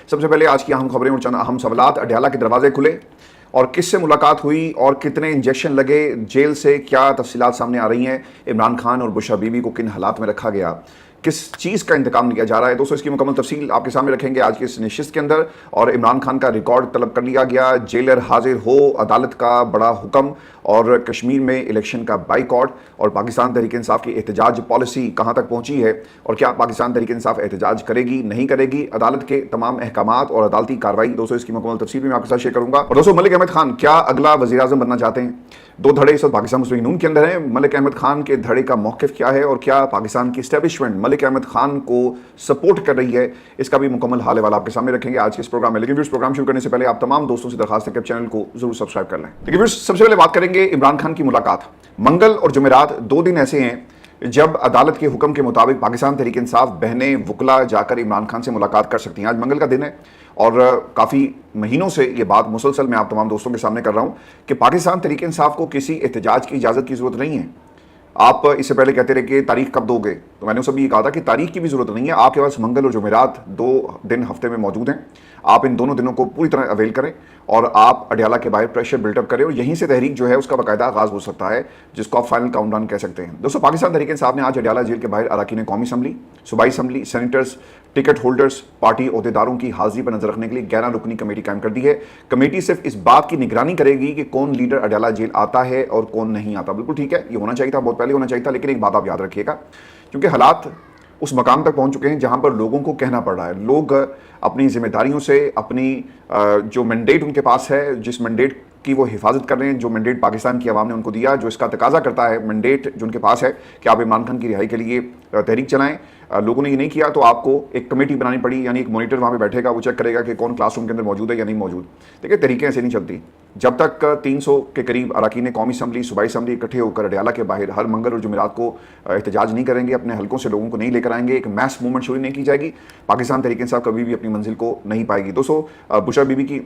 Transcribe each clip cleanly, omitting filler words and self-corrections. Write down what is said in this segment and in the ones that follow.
سب سے پہلے آج کی اہم خبریں اور چند اہم سوالات۔ اڈیالہ کے دروازے کھلے اور کس سے ملاقات ہوئی اور کتنے انجیکشن لگے، جیل سے کیا تفصیلات سامنے آ رہی ہیں، عمران خان اور بشرا بی بی کو کن حالات میں رکھا گیا، کس چیز کا انتقام لیا جا رہا ہے۔ دوستو اس کی مکمل تفصیل آپ کے سامنے رکھیں گے آج کی اس نشست کے اندر۔ اور عمران خان کا ریکارڈ طلب کر لیا گیا، جیلر حاضر ہو، عدالت کا بڑا حکم، اور کشمیر میں الیکشن کا بائیکاٹ، اور پاکستان تحریک انصاف کی احتجاج پالیسی کہاں تک پہنچی ہے، اور کیا پاکستان تحریک انصاف احتجاج کرے گی نہیں کرے گی، عدالت کے تمام احکامات اور عدالتی کارروائی۔ دوستو اس کی مکمل تفصیل بھی میں آپ کے ساتھ شیئر کروں گا۔ اور دوستو ملک احمد خان کیا اگلا وزیر اعظم بننا چاہتے ہیں؟ دو دھڑے اس وقت پاکستان مسلم نون کے اندر ہیں۔ ملک احمد خان کے دھڑے کا موقف کیا ہے، اور کیا پاکستان کی اسٹیبلشمنٹ ملک احمد خان کو سپورٹ کر رہی ہے، اس کا بھی مکمل حال حوالہ آپ کے سامنے رکھیں گے آج کے اس پروگرام میں۔ لیکن ویورز پروگرام شروع کرنے سے پہلے آپ تمام دوستوں سے درخواست ہے کہ چینل کو ضرور سبسکرائب کر لیں۔ لیکن ویورز سب سے پہلے بات کریں گے عمران خان کی ملاقات۔ منگل اور جمعرات دو دن ایسے ہیں جب عدالت کے حکم کے مطابق پاکستان تحریک انصاف بہنیں وکلا جا کر عمران خان سے ملاقات کر سکتی ہیں۔ آج منگل کا دن ہے اور کافی مہینوں سے یہ بات مسلسل میں آپ تمام دوستوں کے سامنے کر رہا ہوں کہ پاکستان تحریک انصاف کو کسی احتجاج کی اجازت کی ضرورت نہیں ہے۔ آپ اس سے پہلے کہتے رہے کہ تاریخ کب دو گے، تو میں نے اس سے بھی یہ کہا تھا کہ تاریخ کی بھی ضرورت نہیں ہے، آپ کے پاس منگل اور جمعرات دو دن ہفتے میں موجود ہیں، آپ ان دونوں دنوں کو پوری طرح اویل کریں اور آپ اڈیالہ کے باہر پریشر بلٹ اپ کریں، اور یہیں سے تحریک جو ہے اس کا باقاعدہ آغاز ہو سکتا ہے، جس کو آپ فائنل کاؤنٹ ڈاؤن کہہ سکتے ہیں۔ دوستو پاکستان تحریک انصاف نے آج اڈیالہ جیل کے باہر اراکین قومی اسمبلی، صوبائی assembly, senators, ticket holders, party عہدیداروں کی حاضری پر نظر رکھنے کے لیے 11 رکنی کمیٹی قائم کر دی ہے۔ کمیٹی صرف اس بات کی نگرانی کرے گی کہ کون لیڈر اڈیالہ جیل آتا ہے اور کون نہیں آتا۔ بالکل ٹھیک ہے، یہ ہونا چاہیے تھا، بہت پہلے ہونا چاہیے تھا، لیکن ایک بات آپ یاد رکھیے گا، کیونکہ حالات اس مقام تک پہنچ چکے ہیں جہاں پر لوگوں کو کہنا پڑ رہا ہے، لوگ اپنی ذمہ داریوں سے، اپنی جو مینڈیٹ ان کے پاس ہے، جس مینڈیٹ کی وہ حفاظت کر رہے ہیں، جو مینڈیٹ پاکستان کی عوام نے ان کو دیا، جو اس کا تقاضا کرتا ہے مینڈیٹ جو ان کے پاس ہے کہ آپ عمران خان کی رہائی کے لیے تحریک چلائیں، لوگوں نے یہ نہیں کیا تو آپ کو ایک کمیٹی بنانی پڑی، یعنی ایک مانیٹر وہاں پہ بیٹھے گا، وہ چیک کرے گا کہ کون کلاس روم کے اندر موجود ہے یا نہیں موجود۔ دیکھیں طریقے ایسے نہیں چلتی، جب تک 300 کے قریب اراکین قومی اسمبلی، صوبائی اسمبلی اکٹھے ہو کر اڈیالہ کے باہر ہر منگل اور جمعرات کو احتجاج نہیں کریں گے، اپنے حلقوں سے لوگوں کو نہیں لے کر آئیں گے، ایک میس موومنٹ شروع نہیں کی جائے گی، پاکستان تحریک انصاف کبھی بھی اپنی منزل کو نہیں پائے گی۔ دوستو بشرا بی بی کی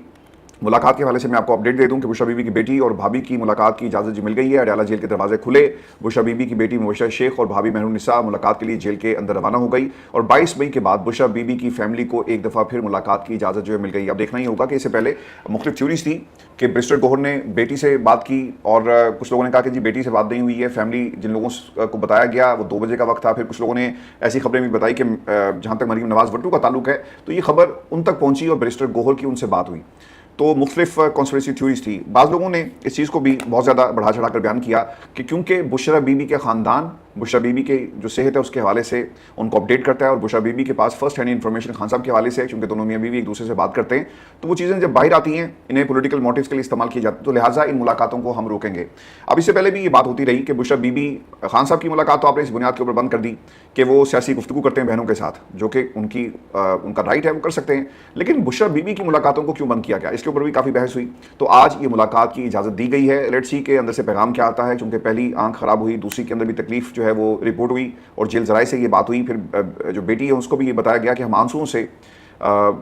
ملاقات کے حوالے سے میں آپ کو اپڈیٹ دے دوں کہ بشرا بی بی کی بیٹی اور بھابھی کی ملاقات کی اجازت مل گئی ہے، اڈیالہ جیل کے دروازے کھلے، بشرا بی بی کی بیٹی مبشرہ شیخ اور بھابھی مہر النساء ملاقات کے لیے جیل کے اندر روانہ ہو گئی، اور 22 مئی کے بعد بشرا بی بی کی فیملی کو ایک دفعہ پھر ملاقات کی اجازت جو ہے مل گئی۔ اب دیکھنا ہی ہوگا کہ اس سے پہلے مختلف تھیوریز تھی کہ بیرسٹر گوہر نے بیٹی سے بات کی، اور کچھ لوگوں نے کہا کہ جی بیٹی سے بات نہیں ہوئی ہے، فیملی جن لوگوں کو بتایا گیا وہ 2 بجے کا وقت تھا، پھر کچھ لوگوں نے ایسی خبریں بھی بتائی کہ جہاں تک مریم نواز وٹو کا تعلق ہے تو یہ خبر ان تک پہنچی اور بیرسٹر گوہر کی ان سے بات ہوئی، تو مختلف کانسپریسی تھیوریز تھی۔ بعض لوگوں نے اس چیز کو بھی بہت زیادہ بڑھا چڑھا کر بیان کیا کہ کیونکہ بشرا بی بی کے خاندان بشرا بی بی کے جو صحت ہے اس کے حوالے سے ان کو اپڈیٹ کرتا ہے، اور بشرا بی بی کے پاس فرسٹ ہینڈ انفارمیشن خان صاحب کے حوالے سے، چونکہ دونوں میاں بیوی ایک دوسرے سے بات کرتے ہیں، تو وہ چیزیں جب باہر آتی ہیں انہیں پولیٹیکل موٹیوز کے لیے استعمال کی جاتی ہیں، تو لہٰذا ان ملاقاتوں کو ہم روکیں گے۔ اب اس سے پہلے بھی یہ بات ہوتی رہی کہ بشرا بی بی خان صاحب کی ملاقات تو آپ نے اس بنیاد کے اوپر بند کر دی کہ وہ سیاسی گفتگو کرتے ہیں بہنوں کے ساتھ، جو کہ ان کا رائٹ ہے، وہ کر سکتے ہیں، لیکن بشرا بی بی کی ملاقاتوں کو کیوں بند کیا گیا، اس کے اوپر بھی کافی بحث ہوئی۔ تو آج یہ ملاقات کی اجازت دی گئی ہے، لیٹس سی کہ اندر سے پیغام کیا آتا ہے، چونکہ پہلی آنکھ خراب ہوئی، دوسری کے اندر بھی تکلیف جو ہے وہ رپورٹ ہوئی اور جیل ذرائع سے یہ بات ہوئی، پھر جو بیٹی ہے اس کو بھی یہ بتایا گیا کہ ہم آنسوؤں سے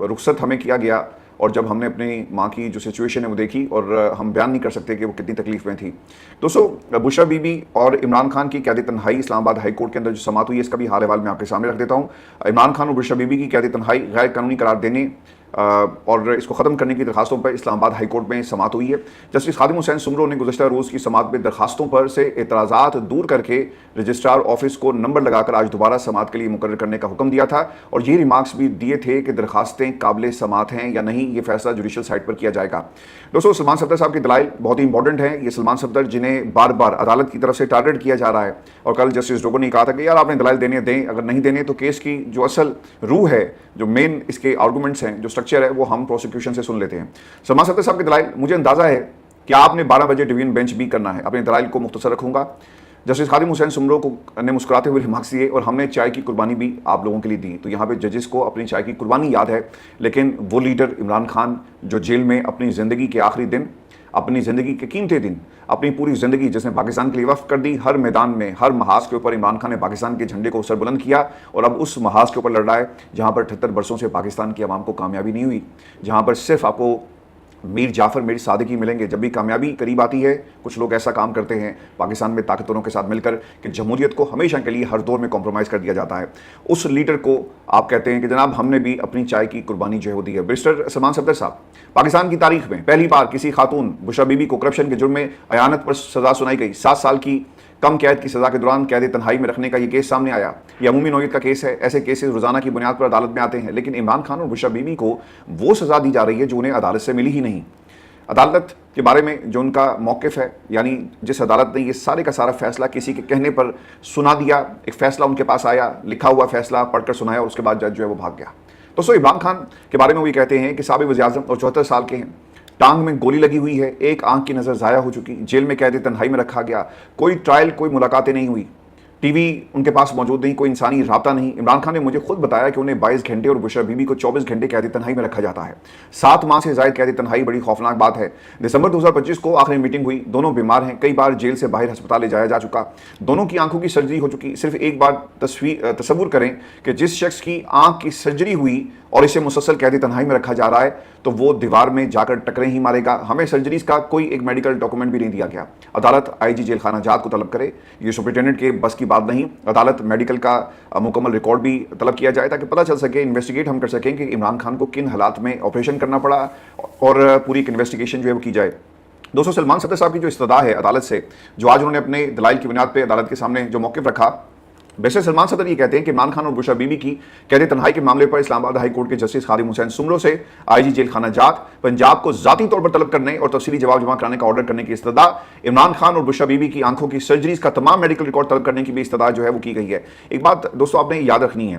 رخصت ہمیں کیا گیا، اور جب ہم نے اپنی ماں کی جو سچویشن ہے وہ دیکھی، اور ہم بیان نہیں کر سکتے کہ وہ کتنی تکلیف میں تھی۔ دوستو بشرا بی بی اور عمران خان کی قیادی تنہائی اسلام آباد ہائی کورٹ کے اندر جو سماعت ہوئی ہے، اس کا بھی حال حوال میں آپ کے سامنے رکھ دیتا ہوں۔ عمران خان اور بشرا بی بی کی قیادی تنہائی غیر قانونی قرار دینے اور اس کو ختم کرنے کی درخواستوں پر اسلام آباد ہائی کورٹ میں سماعت ہوئی ہے۔ جسٹس خادم حسین سمرو نے گزشتہ روز کی سماعت میں درخواستوں پر سے اعتراضات دور کر کے رجسٹرار آفس کو نمبر لگا کر آج دوبارہ سماعت کے لیے مقرر کرنے کا حکم دیا تھا، اور یہ ریمارکس بھی دیے تھے کہ درخواستیں قابل سماعت ہیں یا نہیں، یہ فیصلہ جوڈیشل سائٹ پر کیا جائے گا۔ دوستو سلمان صفدر صاحب کے دلائل بہت ہی امپورٹنٹ ہیں، یہ سلمان صفدر جنہیں بار بار عدالت کی طرف سے ٹارگٹ کیا جا رہا ہے، اور کل جسٹس ڈوگر نے کہا تھا کہ یار آپ نے دلائل دینے دیں، اگر نہیں دینے تو کیس کی جو اصل روح ہے، جو مین اس کے آرگومنٹس ہیں، جو سٹرکچر ہے، وہ ہم پروسیکیوشن سے سن لیتے ہیں۔ سلمان صفدر صاحب کے دلائل، مجھے اندازہ ہے کہ آپ نے 12 بجے ڈویژن بینچ بھی کرنا ہے، اپنے دلائل کو مختصر رکھوں گا۔ جسٹس خادم حسین سمرو نے مسکراتے ہوئے ریمارکس دیے، اور ہم نے چائے کی قربانی بھی آپ لوگوں کے لیے دی، تو یہاں پہ ججز کو اپنی چائے کی قربانی یاد ہے، لیکن وہ لیڈر عمران خان جو جیل میں اپنی زندگی کے آخری دن، اپنی زندگی کے قیمتی دن، اپنی پوری زندگی جس نے پاکستان کے لیے وقف کر دی، ہر میدان میں ہر محاذ کے اوپر عمران خان نے پاکستان کے جھنڈے کو سر بلند کیا، اور اب اس محاذ کے اوپر لڑ رہا ہے جہاں پر 78 برسوں سے پاکستان کی عوام کو کامیابی نہیں ہوئی، جہاں پر صرف آپ کو میر جعفر میر صادقی ملیں گے. جب بھی کامیابی قریب آتی ہے کچھ لوگ ایسا کام کرتے ہیں پاکستان میں طاقتوروں کے ساتھ مل کر کہ جمہوریت کو ہمیشہ کے لیے ہر دور میں کمپرومائز کر دیا جاتا ہے. اس لیڈر کو آپ کہتے ہیں کہ جناب ہم نے بھی اپنی چائے کی قربانی جو ہے دی ہے. برسٹر سلمان صفدر صاحب، پاکستان کی تاریخ میں پہلی بار کسی خاتون بشرا بی بی کو کرپشن کے جرم میں اعانت پر سزا سنائی گئی. 7 سال کی کم قید کی سزا کے دوران قید تنہائی میں رکھنے کا یہ کیس سامنے آیا. یہ عمومی نوعیت کا کیس ہے. ایسے کیسز روزانہ کی بنیاد پر عدالت میں آتے ہیں، لیکن عمران خان اور بشرا بی بی کو وہ سزا دی جا رہی ہے جو انہیں عدالت سے ملی ہی نہیں. عدالت کے بارے میں جو ان کا موقف ہے، یعنی جس عدالت نے یہ سارے کا سارا فیصلہ کسی کے کہنے پر سنا دیا، ایک فیصلہ ان کے پاس آیا، لکھا ہوا فیصلہ پڑھ کر سنایا اور اس کے بعد جج جو ہے وہ بھاگ گیا. دوستو عمران خان کے بارے میں وہ یہ کہتے ہیں کہ سابق وزیر اعظم اور 74 سال کے ہیں، ٹانگ میں گولی لگی ہوئی ہے، ایک آنکھ کی نظر ضائع ہو چکی، جیل میں قید تنہائی میں رکھا گیا، کوئی ٹرائل کوئی ملاقاتیں نہیں ہوئی، ٹی وی ان کے پاس موجود نہیں، کوئی انسانی رابطہ نہیں. عمران خان نے مجھے خود بتایا کہ انہیں 22 گھنٹے اور بشرا بی بی کو 24 گھنٹے قید تنہائی میں رکھا جاتا ہے. 7 ماہ سے زائد قید تنہائی بڑی خوفناک بات ہے. دسمبر 2025 کو آخری میٹنگ ہوئی، دونوں بیمار ہیں، کئی بار جیل سے باہر ہسپتال لے جایا جا چکا، دونوں کی آنکھوں کی سرجری ہو چکی. صرف ایک بار تصور کریں کہ جس شخص کی آنکھ کی سرجری ہوئی اور اسے مسلسل قید تنہائی میں رکھا جا رہا ہے تو وہ دیوار میں جا کر ٹکریں ہی مارے گا. ہمیں سرجریز کا کوئی ایک میڈیکل ڈاکومنٹ بھی نہیں دیا گیا. عدالت آئی جی جیل خانہ جات کو طلب کرے، یہ سپرنٹینڈنٹ کے بس کی بات نہیں. عدالت میڈیکل کا مکمل ریکارڈ بھی طلب کیا جائے تاکہ پتہ چل سکے، انویسٹیگیٹ ہم کر سکیں کہ عمران خان کو کن حالات میں آپریشن کرنا پڑا اور پوری ایک انویسٹیگیشن جو ہے وہ کی جائے. دوستو سلمان صفدر صاحب کی جو استدعا ہے عدالت سے، جو آج انہوں نے اپنے دلائل کی بنیاد پہ عدالت کے سامنے جو موقف رکھا، بیشتر سلمان صفدر یہ کہتے ہیں کہ عمران خان اور بشرا بی بی کی قید تنہائی کے معاملے پر اسلام آباد ہائی کورٹ کے جسٹس خادم حسین سمرو سے آئی جی جیل خانہ جات پنجاب کو ذاتی طور پر طلب کرنے اور تفصیلی جواب جمع کرانے کا آرڈر کرنے کی استدعا، عمران خان اور بشرا بی بی کی آنکھوں کی سرجریز کا تمام میڈیکل ریکارڈ طلب کرنے کی بھی استدعا جو ہے وہ کی گئی ہے. ایک بات دوستو آپ نے یاد رکھنی ہے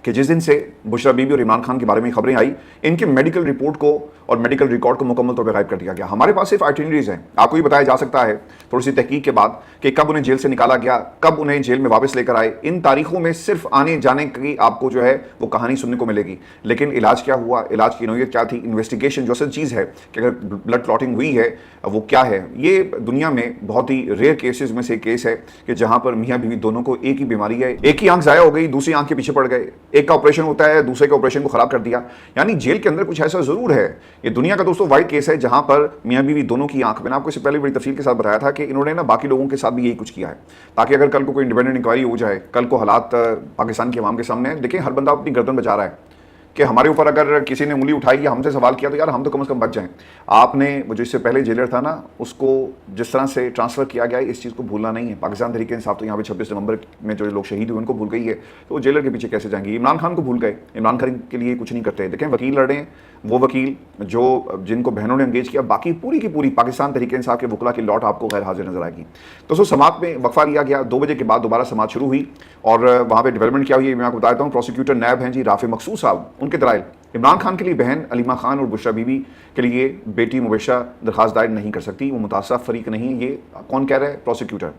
کہ جس دن سے بشرا بی بی اور عمران خان کے بارے میں خبریں آئی، ان کے میڈیکل رپورٹ کو اور میڈیکل ریکارڈ کو مکمل طور پہ غائب کر دیا گیا. ہمارے پاس صرف آئٹنریز ہیں. آپ کو یہ بتایا جا سکتا ہے تھوڑی سی تحقیق کے بعد کہ کب انہیں جیل سے نکالا گیا، کب انہیں جیل میں واپس لے کر آئے. ان تاریخوں میں صرف آنے جانے کی آپ کو جو ہے وہ کہانی سننے کو ملے گی، لیکن علاج کیا ہوا، علاج کی نوعیت کیا تھی، انویسٹیگیشن جو اصل چیز ہے کہ اگر بلڈ کلاٹنگ ہوئی ہے وہ کیا ہے. یہ دنیا میں بہت ہی ریئر کیسز میں سے ایک کیس ہے کہ جہاں پر میاں بیوی دونوں کو ایک ہی بیماری ہے، ایک ہی آنکھ ضائع ہو گئی، دوسری آنکھ کے پیچھے پڑ گئے، ایک کا آپریشن ہوتا ہے دوسرے کے آپریشن کو خراب کر دیا. یعنی جیل کے اندر کچھ ایسا ضرور ہے. یہ دنیا کا دوستو واحد کیس ہے جہاں پر میاں بیوی دونوں کی آنکھ، میں نے آپ کو اس سے پہلے بڑی تفصیل کے ساتھ بتایا تھا کہ انہوں نے باقی لوگوں کے ساتھ بھی یہی کچھ کیا ہے تاکہ اگر کل کو کوئی انڈیپینڈنٹ انکوائری ہو جائے، کل کو حالات پاکستان کی عوام کے سامنے ہیں. دیکھیں ہر بندہ اپنی گردن بچا رہا ہے کہ ہمارے اوپر اگر کسی نے انگلی اٹھائی یا ہم سے سوال کیا تو یار ہم تو کم از کم بچ جائیں. آپ نے وہ جو اس سے پہلے جیلر تھا نا، اس کو جس طرح سے ٹرانسفر کیا گیا اس چیز کو بھولنا نہیں ہے. پاکستان تحریک انصاف تو یہاں پہ 26 نومبر میں جو لوگ شہید ہوئے ان کو بھول گئی ہے، تو وہ جیلر کے پیچھے کیسے جائیں گے. عمران خان کو بھول گئے، عمران خان کے لیے کچھ نہیں کرتے. دیکھیں وکیل لڑ رہے ہیں، وہ وکیل جو جن کو بہنوں نے انگیج کیا، باقی پوری کی پوری پاکستان تحریک انصاف کے وکلا کی لوٹ آپ کو غیر حاضر نظر آئے گی. تو سماعت میں وقفہ لیا گیا، 2 بجے کے بعد دوبارہ سماعت شروع ہوئی اور وہاں پہ ڈیولپمنٹ کیا ہوئی میں آپ کو بتاتا ہوں. پروسیکیوٹر نیب ہیں جی رافع مقصود صاحب، ان کے دلائل: عمران خان کے لیے بہن علیمہ خان اور بشرا بی بی کے لیے بیٹی مبشرہ درخواست دائر نہیں کر سکتی، وہ متاثرہ فریق نہیں. یہ کون کہہ رہا ہے؟ پروسیکیوٹر.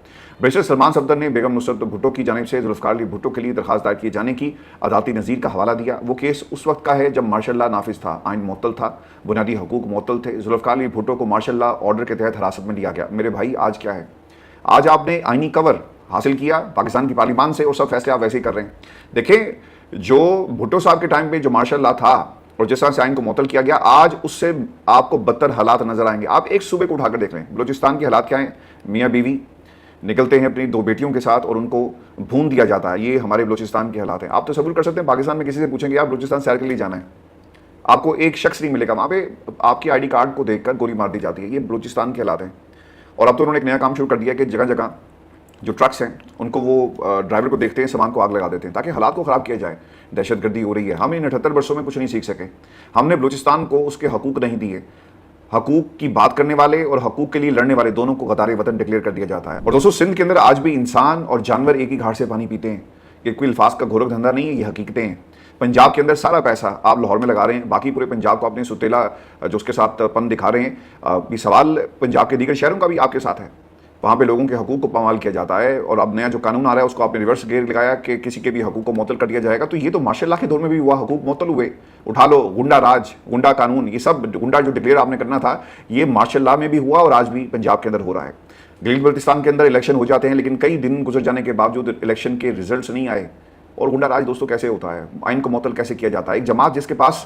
بیشتر سلمان صفدر نے بیگم نصرت بھٹو کی جانب سے ذوالفقار علی بھٹو کے لیے درخواست دائر کیے جانے کی عدالتی نظیر کا حوالہ دیا. وہ کیس اس وقت کا ہے جب مارشل لا نافذ تھا، آئین معطل تھا، بنیادی حقوق معطل تھے. ذوالفقار علی بھٹو کو مارشل لا آرڈر کے تحت حراست میں لیا گیا. میرے بھائی آج کیا ہے؟ آج آپ نے آئینی کور حاصل کیا پاکستان کی پارلیمان سے اور سب فیصلے آپ ویسے ہی کر رہے ہیں. دیکھیں جو بھٹو صاحب کے ٹائم پہ جو مارشل لا تھا اور جس طرح سے آئین کو معطل کیا گیا، آج اس سے آپ کو بدتر حالات نظر آئیں گے. آپ ایک صوبے کو اٹھا کر دیکھ لیں، بلوچستان کے حالات کیا ہیں. میاں بیوی نکلتے ہیں اپنی 2 بیٹیوں کے ساتھ اور ان کو بھون دیا جاتا ہے. یہ ہمارے بلوچستان کے حالات ہیں. آپ تصور کر سکتے ہیں پاکستان میں کسی سے پوچھیں گے آپ بلوچستان سیر کے لیے جانا ہے، آپ کو ایک شخص نہیں ملے گا وہاں پہ. آپ کی آئی ڈی کارڈ کو دیکھ کر گولی مار دی جاتی ہے. یہ بلوچستان کے حالات ہیں. اور اب تو انہوں نے ایک نیا کام شروع کر دیا کہ جگہ جگہ جو ٹرکس ہیں ان کو وہ ڈرائیور کو دیکھتے ہیں، سامان کو آگ لگا دیتے ہیں تاکہ حالات کو خراب کیا جائے. دہشت گردی ہو رہی ہے. ہم ان 78 برسوں میں کچھ نہیں سیکھ سکے. ہم نے بلوچستان کو اس کے حقوق نہیں دیے. حقوق کی بات کرنے والے اور حقوق کے لیے لڑنے والے دونوں کو غدار وطن ڈکلیئر کر دیا جاتا ہے. اور دوستو سندھ کے اندر آج بھی انسان اور جانور ایک ہی گھاٹ سے پانی پیتے ہیں. یہ کوئی الفاظ کا گھورک دھندا نہیں ہے، یہ حقیقتیں ہیں. پنجاب کے اندر سارا پیسہ آپ لاہور میں لگا رہے ہیں، باقی پورے پنجاب کو اپنے ستیلا جو اس کے ساتھ پن دکھا رہے ہیں. یہ سوال پنجاب کے دیگر شہروں کا بھی آپ کے ساتھ ہے. وہاں پہ لوگوں کے حقوق کو پامال کیا جاتا ہے اور اب نیا جو قانون آ رہا ہے اس کو آپ نے ریورس گیئر لگایا کہ کسی کے بھی حقوق کو معطل کر دیا جائے گا. تو یہ تو ماشاء اللہ کے دور میں بھی ہوا، حقوق معطل ہوئے. اٹھا لو گنڈا راج، گنڈا قانون، یہ سب گنڈا جو ڈکلیئر آپ نے کرنا تھا یہ ماشاء اللہ میں بھی ہوا اور آج بھی پنجاب کے اندر ہو رہا ہے. گلگت بلتستان کے اندر الیکشن ہو جاتے ہیں لیکن کئی دن گزر جانے کے باوجود الیکشن کے ریزلٹس نہیں آئے. اور گنڈا راج دوستوں کیسے ہوتا ہے؟ آئین کو معطل کیسے کیا جاتا ہے؟ ایک جماعت جس کے پاس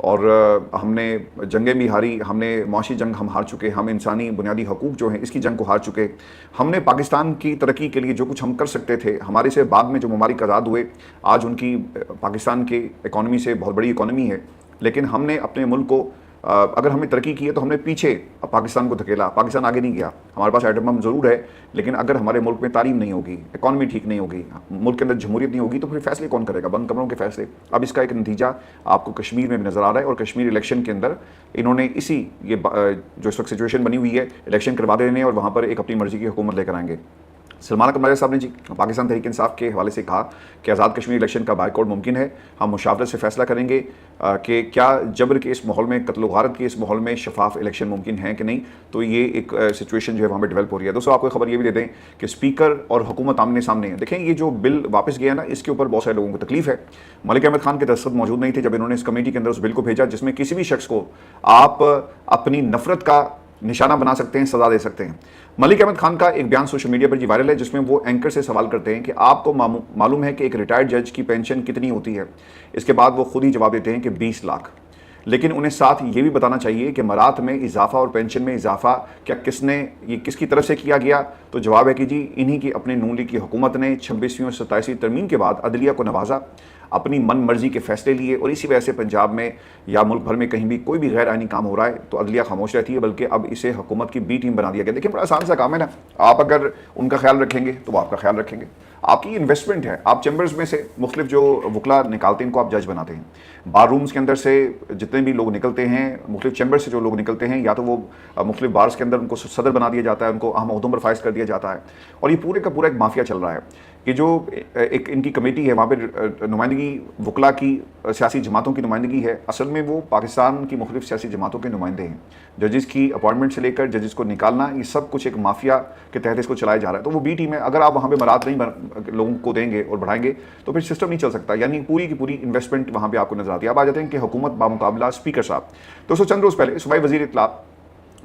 اور ہم نے جنگیں بھی ہاری، ہم نے معاشی جنگ ہم ہار چکے، ہم انسانی بنیادی حقوق جو ہیں اس کی جنگ کو ہار چکے، ہم نے پاکستان کی ترقی کے لیے جو کچھ ہم کر سکتے تھے، ہمارے سے بعد میں جو ممالک آزاد ہوئے آج ان کی پاکستان کے اکانومی سے بہت بڑی اکانومی ہے، لیکن ہم نے اپنے ملک کو اگر ہم نے ترقی کی ہے تو ہم نے پیچھے پاکستان کو دھکیلا، پاکستان آگے نہیں گیا۔ ہمارے پاس ایٹم بم ضرور ہے، لیکن اگر ہمارے ملک میں تعلیم نہیں ہوگی، اکانومی ٹھیک نہیں ہوگی، ملک کے اندر جمہوریت نہیں ہوگی تو پھر فیصلے کون کرے گا؟ بند کمروں کے فیصلے۔ اب اس کا ایک نتیجہ آپ کو کشمیر میں بھی نظر آ رہا ہے، اور کشمیر الیکشن کے اندر انہوں نے یہ جو اس وقت سچویشن بنی ہوئی ہے، الیکشن کروا دینے ہیں اور وہاں پر ایک اپنی مرضی کی حکومت لے کر آئیں گے۔ سلمان اکمل صاحب نے جی پاکستان تحریک انصاف کے حوالے سے کہا کہ آزاد کشمیر الیکشن کا بائیکاٹ ممکن ہے، ہم مشاورت سے فیصلہ کریں گے کہ کیا جبر کے اس ماحول میں، قتل و غارت کے اس ماحول میں شفاف الیکشن ممکن ہے کہ نہیں۔ تو یہ ایک سچویشن جو ہے وہاں پہ ڈیولپ ہو رہی ہے۔ دوستوں آپ کو خبر یہ بھی دے دیں کہ اسپیکر اور حکومت آمنے سامنے ہیں۔ دیکھیں یہ جو بل واپس گیا نا، اس کے اوپر بہت سارے لوگوں کو تکلیف ہے۔ ملک احمد خان کے دستخط موجود نہیں تھے جب انہوں نے اس کمیٹی کے اندر اس بل کو بھیجا، جس میں کسی بھی شخص کو آپ اپنی نفرت کا نشانہ بنا سکتے ہیں، سزا دے سکتے ہیں۔ ملک احمد خان کا ایک بیان سوشل میڈیا پر جی وائرل ہے، جس میں وہ اینکر سے سوال کرتے ہیں کہ آپ کو معلوم ہے کہ ایک ریٹائرڈ جج کی پینشن کتنی ہوتی ہے؟ اس کے بعد وہ خود ہی جواب دیتے ہیں کہ 20 لاکھ، لیکن انہیں ساتھ یہ بھی بتانا چاہیے کہ مرات میں اضافہ اور پینشن میں اضافہ کیا کس کی طرف سے کیا گیا؟ تو جواب ہے کہ جی انہی کی اپنے نون لیگ کی حکومت نے 26ویں اور 27ویں ترمیم کے بعد عدلیہ کو نوازا، اپنی من مرضی کے فیصلے لیے، اور اسی وجہ سے پنجاب میں یا ملک بھر میں کہیں بھی کوئی بھی غیر آئینی کام ہو رہا ہے تو عدلیہ خاموش رہتی ہے، بلکہ اب اسے حکومت کی بی ٹیم بنا دیا گیا۔ دیکھیں بڑا آسان سا کام ہے نا، آپ اگر ان کا خیال رکھیں گے تو وہ آپ کا خیال رکھیں گے۔ آپ کی انویسٹمنٹ ہے، آپ چیمبرز میں سے مختلف جو وکلا نکالتے ہیں ان کو آپ جج بناتے ہیں، بار رومز کے اندر سے جتنے بھی لوگ نکلتے ہیں، مختلف چیمبر سے جو لوگ نکلتے ہیں، یا تو وہ مختلف بارز کے اندر ان کو صدر بنا دیا جاتا ہے، ان کو اہم عہدوں پر فائز کر دیا جاتا ہے، اور یہ پورے کا پورا ایک مافیا چل رہا ہے کہ جو ایک ان کی کمیٹی ہے وہاں پہ نمائندگی وکلا کی سیاسی جماعتوں کی نمائندگی ہے، اصل میں وہ پاکستان کی مختلف سیاسی جماعتوں کے نمائندے ہیں۔ ججز کی اپوائنٹمنٹ سے لے کر ججز کو نکالنا، یہ سب کچھ ایک مافیا کے تحت اس کو چلایا جا رہا ہے۔ تو وہ بی ٹیم ہے، اگر آپ وہاں پہ مراد نہیں لوگوں کو دیں گے اور بڑھائیں گے تو پھر سسٹم نہیں چل سکتا، یعنی پوری کی پوری انویسٹمنٹ وہاں پہ آپ کو نظر آتی ہے۔ اب آ جاتے ہیں کہ حکومت بامقابلہ اسپیکر صاحب۔ دوستو چند روز پہلے صوبائی وزیر اطلاع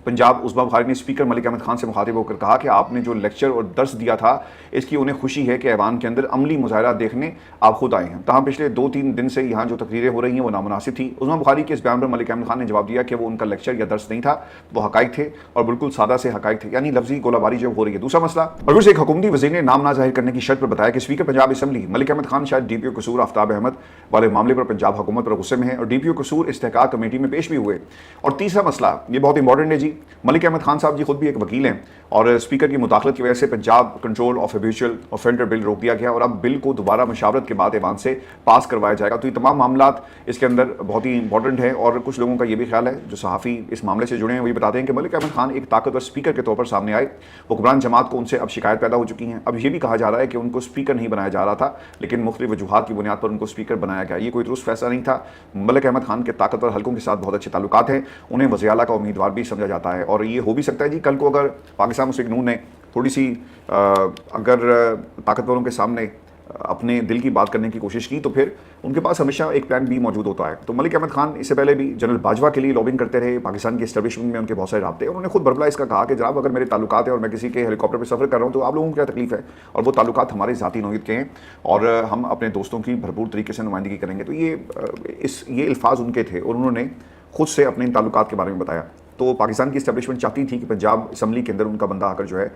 پنجاب عثمان بخاری نے اسپیکر ملک احمد خان سے مخاطب ہو کر کہا کہ آپ نے جو لیکچر اور درس دیا تھا اس کی انہیں خوشی ہے کہ ایوان کے اندر عملی مظاہرہ دیکھنے آپ خود آئے ہیں، تاہم پچھلے 2-3 دن سے یہاں جو تقریریں ہو رہی ہیں وہ نامناسب تھی۔ عثمان بخاری کے اس بیان پر ملک احمد خان نے جواب دیا کہ وہ ان کا لیکچر یا درس نہیں تھا، وہ حقائق تھے اور بالکل سادہ سے حقائق تھے، یعنی لفظی گولہ باری جو ہو رہی ہے۔ دوسرا مسئلہ، اور ایک حکومتی وزیر نے نام نہ ظاہر کرنے کی شرط پر بتایا کہ اسپیکر پنجاب اسمبلی ملک احمد خان شاید ڈی پی او قصور آفتاب احمد والے معاملے پر پنجاب حکومت پر غصے میں ہیں اور ڈی پی او قصور استحقاق کمیٹی میں پیش بھی ہوئے۔ اور تیسرا مسئلہ یہ بہت امپورٹنٹ ہے جی، ملک احمد خان صاحب جی خود بھی ایک وکیل ہیں اور اسپیکر کی مداخلت کی وجہ سے پنجاب کنٹرول آف ہیبیچول آفینڈر بل روک دیا گیا اور اب بل کو دوبارہ مشاورت کے بعد ایوان سے پاس کروایا جائے گا۔ تو یہ تمام معاملات اس کے اندر بہت ہی امپورٹنٹ ہیں، اور کچھ لوگوں کا یہ بھی خیال ہے جو صحافی اس معاملے سے جڑے ہیں وہ یہ بتاتے ہیں کہ ملک احمد خان ایک طاقتور اسپیکر کے طور پر سامنے آئے، حکمران جماعت کو ان سے اب شکایت پیدا ہو چکی ہیں۔ اب یہ بھی کہا جا رہا ہے کہ ان کو اسپیکر نہیں بنایا جا رہا تھا، لیکن مختلف وجوہات کی بنیاد پر ان کو اسپیکر بنایا گیا۔ یہ کوئی درست فیصلہ نہیں تھا۔ ملک احمد خان کے طاقتور حلقوں کے ساتھ بہت اچھے تعلقات ہیں، انہیں وزیر اعلیٰ کا امیدوار بھی سمجھا جاتا ہے، اور یہ ہو بھی سکتا ہے جی کل کو اگر پاکستان مسلم نون نے تھوڑی سی اگر طاقتوروں کے سامنے اپنے دل کی بات کرنے کی کوشش کی تو پھر ان کے پاس ہمیشہ ایک پلان بی موجود ہوتا ہے۔ تو ملک احمد خان اس سے پہلے بھی جنرل باجوہ کے لیے لابنگ کرتے رہے، پاکستان کی اسٹیبلشمنٹ میں ان کے بہت سارے رابطے، اور انہوں نے خود بربلا اس کا کہا کہ جناب اگر میرے تعلقات ہیں اور میں کسی کے ہیلی کاپٹر پہ سفر کر رہا ہوں تو آپ لوگوں کو کیا تکلیف ہے، اور وہ تعلقات ہمارے ذاتی نوعیت کے ہیں اور ہم اپنے دوستوں کی بھرپور طریقے سے نمائندگی کریں گے۔ تو یہ الفاظ ان کے تھے اور انہوں نے خود سے اپنے ان تعلقات کے بارے میں بتایا۔ تو پاکستان کی اسٹیبلشمنٹ چاہتی تھی کہ پنجاب اسمبلی کے اندر ان کا بندہ آ کر جو ہے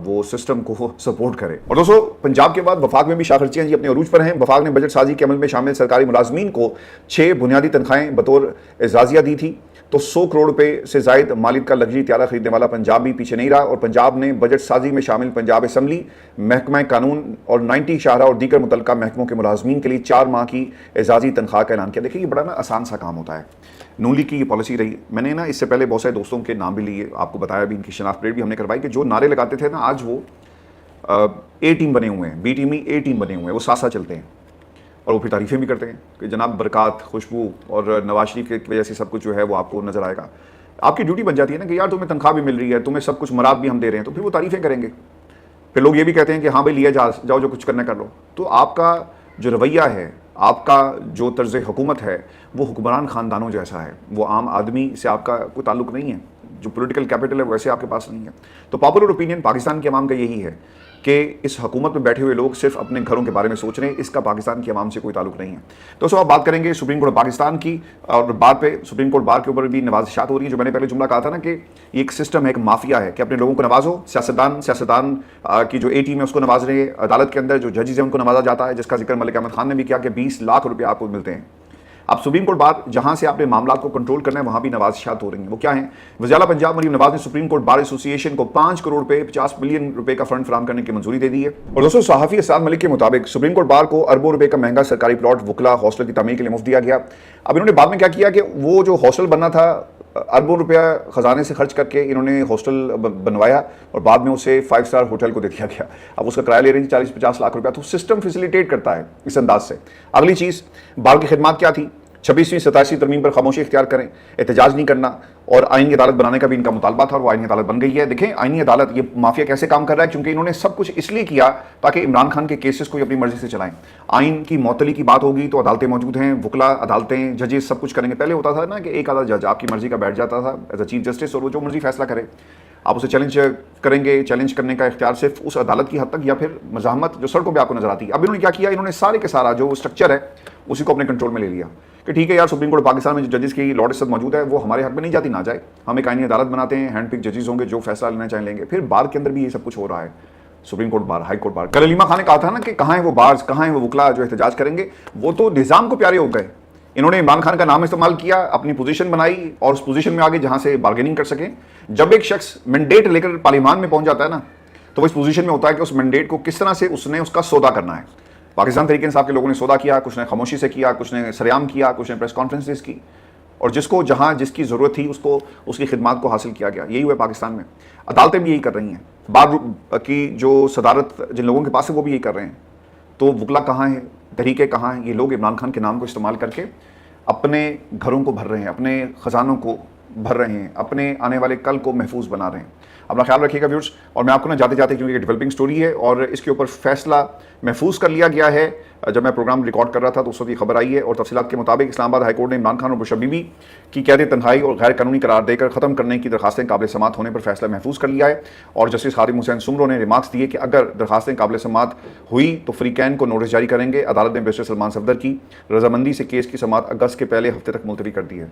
وہ سسٹم کو سپورٹ کرے۔ اور دوستو پنجاب کے بعد وفاق میں بھی شاخرچیاں جی اپنے عروج پر ہیں۔ وفاق نے بجٹ سازی کے عمل میں شامل سرکاری ملازمین کو 6 بنیادی تنخواہیں بطور اعزازیہ دی تھی، تو 100 کروڑ روپے سے زائد مالیت کا لگژری طیارہ خریدنے والا پنجاب بھی پیچھے نہیں رہا، اور پنجاب نے بجٹ سازی میں شامل پنجاب اسمبلی، محکمہ قانون اور 90 شاہراہ اور دیگر متعلقہ محکموں کے ملازمین کے لیے 4 ماہ کی اعزازی تنخواہ کا اعلان کیا۔ دیکھیں یہ بڑا نا آسان سا کام ہوتا ہے، نون لیگ کی یہ پالیسی رہی۔ میں نے نا اس سے پہلے بہت سارے دوستوں کے نام بھی لیے، آپ کو بتایا بھی، ان کی شناخت پلیٹ بھی ہم نے کروائی کہ جو نعرے لگاتے تھے نا آج وہ اے ٹیم بنے ہوئے ہیں، بی ٹیم ہی اے ٹیم بنے ہوئے ہیں، وہ ساتھ ساتھ چلتے ہیں اور وہ پھر تعریفیں بھی کرتے ہیں کہ جناب برکات، خوشبو اور نواز شریف کی وجہ سے سب کچھ جو ہے وہ آپ کو نظر آئے گا۔ آپ کی ڈیوٹی بن جاتی ہے نا کہ یار تمہیں تنخواہ بھی مل رہی ہے، تمہیں سب کچھ مراد بھی ہم دے رہے ہیں، تو پھر وہ تعریفیں کریں گے۔ پھر لوگ یہ بھی کہتے ہیں کہ ہاں بھائی لیا جاؤ جو کچھ کرنا کر لو۔ تو آپ کا جو رویہ ہے، آپ کا جو طرز حکومت ہے وہ حکمران خاندانوں جیسا ہے، وہ عام آدمی سے آپ کا کوئی تعلق نہیں ہے، جو پولیٹیکل کیپٹل ہے ویسے آپ کے پاس نہیں ہے۔ تو پاپولر اوپینین پاکستان کے عوام کا یہی ہے کہ اس حکومت میں بیٹھے ہوئے لوگ صرف اپنے گھروں کے بارے میں سوچ رہے ہیں. اس کا پاکستان کی عوام سے کوئی تعلق نہیں ہے. دوستوں آپ بات کریں گے سپریم کورٹ پاکستان کی, اور بات پہ سپریم کورٹ بار کے اوپر بھی نوازشات ہو رہی ہیں. جو میں نے پہلے جملہ کہا تھا نا کہ یہ ایک سسٹم ہے, ایک مافیا ہے کہ اپنے لوگوں کو نوازو. سیاستدان کی جو اے ٹیم ہے اس کو نواز رہے ہیں. عدالت کے اندر جو ججز ہیں ان کو نوازا جاتا ہے, جس کا ذکر ملک احمد خان نے بھی کیا کہ 20 لاکھ روپے آپ کو ملتے ہیں. اب سپریم کورٹ بار جہاں سے آپ نے معاملات کو کنٹرول کرنا ہے وہاں بھی نوازشات ہو رہی ہیں. وہ کیا ہیں؟ وزیر اعلیٰ پنجاب مریم نواز نے سپریم کورٹ بار ایسوسی ایشن کو 5 کروڑ روپے 50 ملین روپے کا فنڈ فراہم کرنے کی منظوری دے دی ہے. اور دوستوں صحافی اسعد ملک کے مطابق سپریم کورٹ بار کو اربوں روپے کا مہنگا سرکاری پلاٹ وکلا ہاسٹل کی تعمیر کے لیے مفت دیا گیا. اب انہوں نے بعد میں کیا کیا کہ وہ جو ہاسٹل بننا تھا اربوں روپیہ خزانے سے خرچ کر کے انہوں نے ہاسٹل بنوایا اور بعد میں اسے 5 اسٹار ہوٹل کو دے دیا گیا. اب اس کا کرایہ لے رہے ہیں 40-50 لاکھ روپیہ. تو سسٹم فیسیلیٹیٹ کرتا ہے اس انداز سے. اگلی چیز بار کی خدمات کیا تھی؟ 26ویں 27ویں ترمیم پر خاموشی اختیار کریں, احتجاج نہیں کرنا, اور آئینی عدالت بنانے کا بھی ان کا مطالبہ تھا اور وہ آئینی عدالت بن گئی ہے. دیکھیں آئینی عدالت یہ مافیا کیسے کام کر رہا ہے, کیونکہ انہوں نے سب کچھ اس لیے کیا تاکہ عمران خان کے کیسز کو اپنی مرضی سے چلائیں. آئین کی معطلی کی بات ہوگی تو عدالتیں موجود ہیں, وکلا عدالتیں ججز سب کچھ کریں گے. پہلے ہوتا تھا نا کہ ایک آدھا جج آپ کی مرضی کا بیٹھ جاتا تھا ایز اے چیف جسٹس, اور وہ جو مرضی فیصلہ کرے آپ اسے چیلنج کریں گے. چیلنج کرنے کا اختیار صرف اس عدالت کی حد تک, یا پھر مزاحمت جو سڑکوں پہ آپ کو نظر آتی ہے. اب انہوں نے کیا کیا, انہوں نے سارے کے سارا جو اسٹرکچر ہے اسی کو اپنے کنٹرول میں لے لیا کہ ٹھیک ہے یار سپریم کورٹ پاکستان میں جو ججز کی لاٹ عزت موجود ہے وہ ہمارے حق میں نہیں جاتی, نہ جائے. ہم ایک آئینی عدالت بناتے ہیں, ہینڈ پک ججز ہوں گے جو فیصلہ لینا چاہیں لیں گے. پھر بار کے اندر بھی یہ سب کچھ ہو رہا ہے. Supreme court bar, high court bar. کل علیمہ خان نے کہا تھا نا کہ کہاں ہیں وہ بارز, کہاں ہیں وہ وکلا جو احتجاج کریں گے. وہ تو نظام کو پیارے ہو گئے. انہوں نے عمران خان کا نام استعمال کیا, اپنی پوزیشن بنائی اور اس پوزیشن میں آگے جہاں سے بارگیننگ کر سکیں. جب ایک شخص مینڈیٹ لے کر پارلیمان میں پہنچ جاتا ہے نا تو وہ اس پوزیشن میں ہوتا ہے کہ اس مینڈیٹ کو کس طرح سے اس نے اس کا سودا کرنا ہے. پاکستان تحریک انصاف کے لوگوں نے سودا کیا, کچھ نے خاموشی سے کیا, کچھ نے سریعام کیا, کچھ نے پریس کانفرنسز کی, اور جس کو جہاں جس کی ضرورت تھی اس کو اس کی خدمات کو حاصل کیا گیا. یہی ہوا پاکستان میں. عدالتیں بھی یہی کر رہی ہیں. بار کی جو صدارت جن لوگوں کے پاس ہے وہ بھی یہی کر رہے ہیں. تو وکلا کہاں ہیں, تحریکیں کہاں ہیں؟ یہ لوگ عمران خان کے نام کو استعمال کر کے اپنے گھروں کو بھر رہے ہیں, اپنے خزانوں کو بھر رہے ہیں, اپنے آنے والے کل کو محفوظ بنا رہے ہیں. اپنا خیال رکھیے گا ویورز. اور میں آپ کو نا جاتے جاتے, کیونکہ یہ ڈیولپنگ سٹوری ہے اور اس کے اوپر فیصلہ محفوظ کر لیا گیا ہے, جب میں پروگرام ریکارڈ کر رہا تھا تو اس وقت یہ خبر آئی ہے. اور تفصیلات کے مطابق اسلام آباد ہائی کورٹ نے عمران خان اور بشا بی بی کی قید تنہائی اور غیر قانونی قرار دے کر ختم کرنے کی درخواستیں قابل سماعت ہونے پر فیصلہ محفوظ کر لیا ہے. اور جسٹس خادم حسین سمرو نے ریمارکس دیے کہ اگر درخواستیں قابل سماعت ہوئی تو فریقین کو نوٹس جاری کریں گے. عدالت نے بیرسٹر سلمان صفدر کی رضامندی سے کیس کی سماعت اگست کے پہلے ہفتے تک ملتوی کر دی ہے.